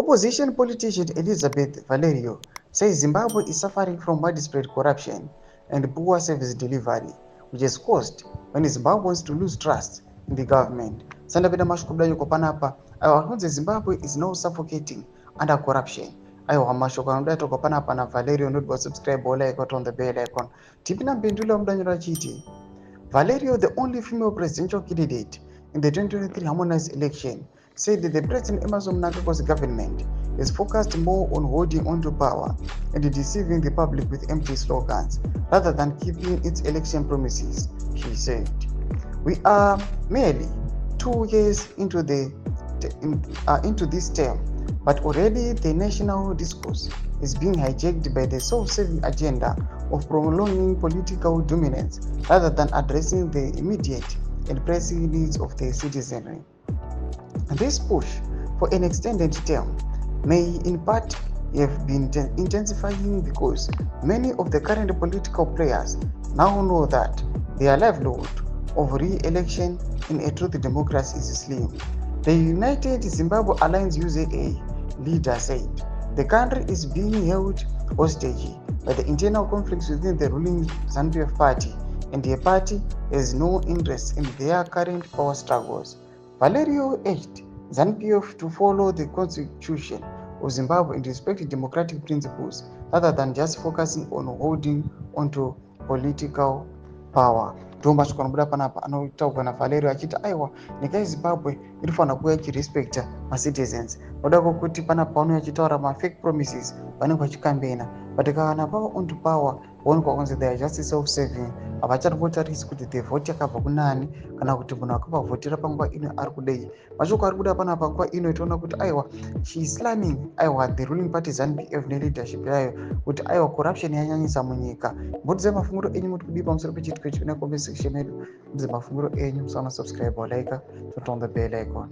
Opposition politician Elizabeth Valerio says Zimbabwe is suffering from widespread corruption and poor service delivery, which has caused many Zimbabweans to lose trust in the government. Sandapita mashukubla yuko panapa, ayo Zimbabwe is now suffocating under corruption. Ayo mashoko anoda toko panapa na Valerio notbo subscribe ola icon on the bell icon. Tipina mpindula mdanyura chiti. Valerio, the only female presidential candidate in the 2023 harmonized election, said that the President Emerson Mnangagwa's government is focused more on holding onto power and deceiving the public with empty slogans rather than keeping its election promises, she said. We are merely 2 years into this term, but already the national discourse is being hijacked by the self-serving agenda of prolonging political dominance rather than addressing the immediate and pressing needs of the citizenry. This push for an extended term may in part have been intensifying because many of the current political players now know that their livelihood of re-election in a truth democracy is slim. The United Zimbabwe Alliance UZA leader said the country is being held hostage by the internal conflicts within the ruling ZANU-PF party, and the party has no interest in their current power struggles. Valerio urged ZANU-PF to follow the constitution of Zimbabwe and respect democratic principles rather than just focusing on holding onto political power. Ndoma chikwanbuda panapa anotaurwa naValerio achiti aiwa nyika yeZimbabwe inofanira kuva ichirespecta macitizens. Noda kuti panapa vanouya achitaura mafake promises vanenge vachikambena, but kana pava on to power voonekwa kunzi they are just self-serving. Havachangotarisi kuti the vote yakabva kunani kana kuti munhu akavavhotera panguva ino ari kudei. Mashoko ari kuda panapa nguva ino itoona kuti aiwa she is slamming aiwa the ruling party ZANU-PF neleadership yayo kuti aiwa corruption yanyanyisa munyika. Mbudze mafunguro enyu muri kudii pamusoro pechiitiko ichi kuna comment section medu. Mbudze mafunguro enyu, musana subscribe or like, turn on the bell icon.